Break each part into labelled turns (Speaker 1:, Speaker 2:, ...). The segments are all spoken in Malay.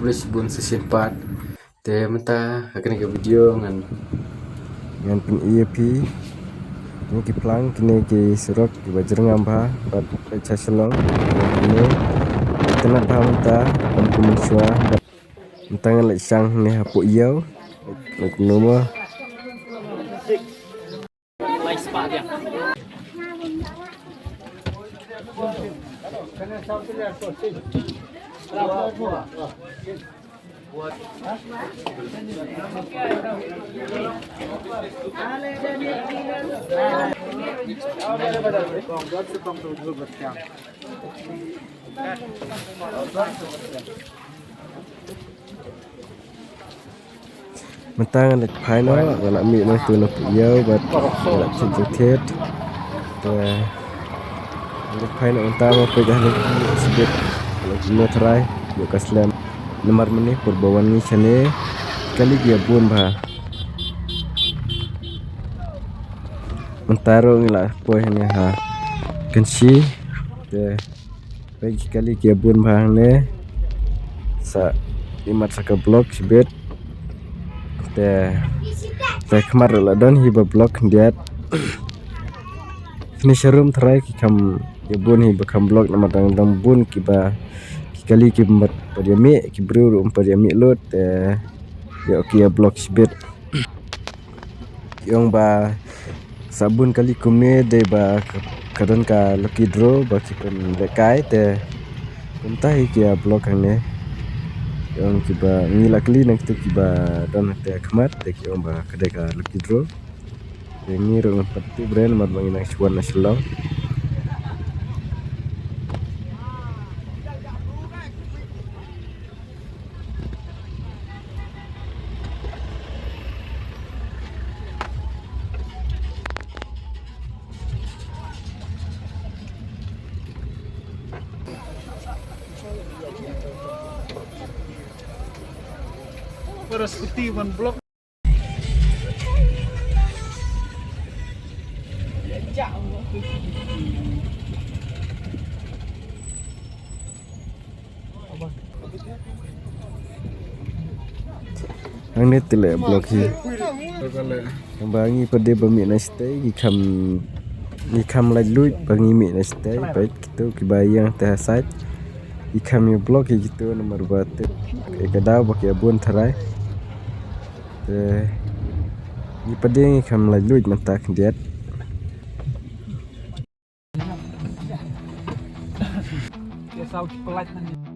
Speaker 1: publish bun sesempat te menta akan ke video ngan pin EAP ni ki plang kini ki surok ki bajrang amba bat pecha selong ini tenat ba menta am kumuswa mentang lek sang ni hapu iau lek nomor mentang lek phai no nak mi no tu no iau bat lek cincet lek phai no mentang mo pejah lek sedikit lek mo try yo kaslam nomor meni perbawan ni chane kali dia bun ba mentaro ngila poi ni ha kensi te bagi kali dia bun ba ne sa imat saka blok sibet te khamar la don hi ba blok diat finish room try ki kam ya bun hi ba kam blok nama dang bun ki ba kali ki mat padiami ki bru padiami lot ya ki ya blok sibet yang ba sabun kali kumne de ba kadon ka lucky draw ba ki pen lekai te kuntai ki ya blok hang yang ki ba ngila kali nang tu ki ba don te khamat te ki ba kade ka lucky draw ini rong pati brand mat bangina suan nasional
Speaker 2: Para seperti one block.
Speaker 1: Ang net tele blok hi bangi pada bami na stay ni kam la luit bangi mi na stay baik gitu ki bayang teh site ikam yo blok hi gitu nomor batu kadau bak ya bun tharai ni pada ni kam la luit mentak diat
Speaker 2: Ya sau pelat nanti.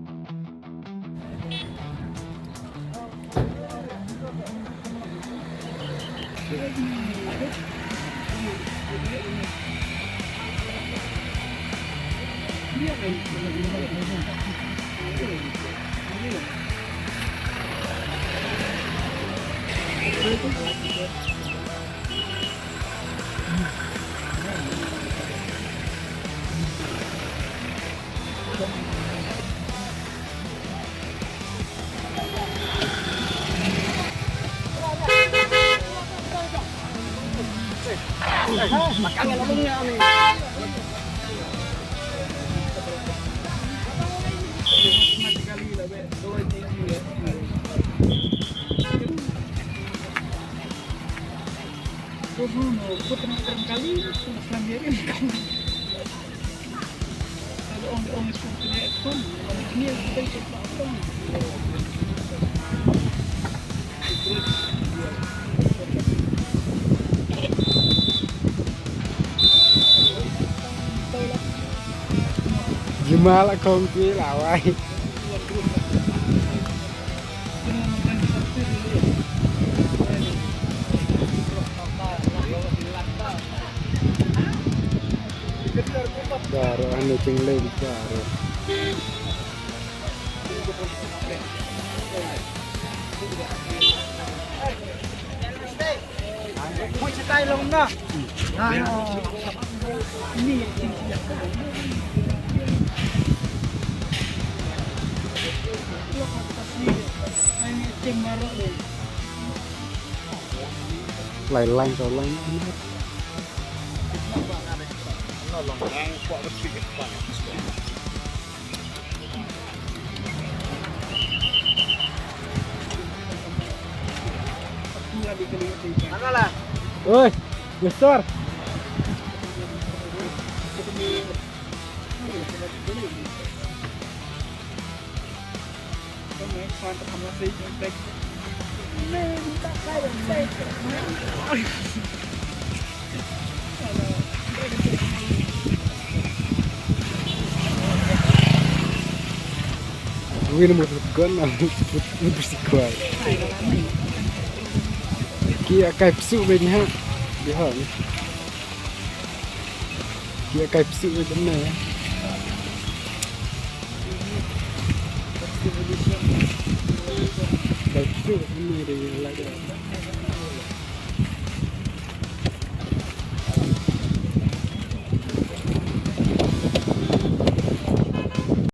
Speaker 2: Makan ngomongnya nih. Kali selambierin kan. Kalau orang seperti itu, ini kita coba apa?
Speaker 1: gimana không chí là ai baru anu cengling baru
Speaker 2: Mau cetai long na. Nah, ini
Speaker 1: lain-lain kalau lain
Speaker 2: Mana lah?
Speaker 1: Oi, besar. Wih, mau tekan, mau bersikuat. Kia kai psu bên ha, đi hỏi. Kia kai psu bên này. Kai psu bên này thì là cái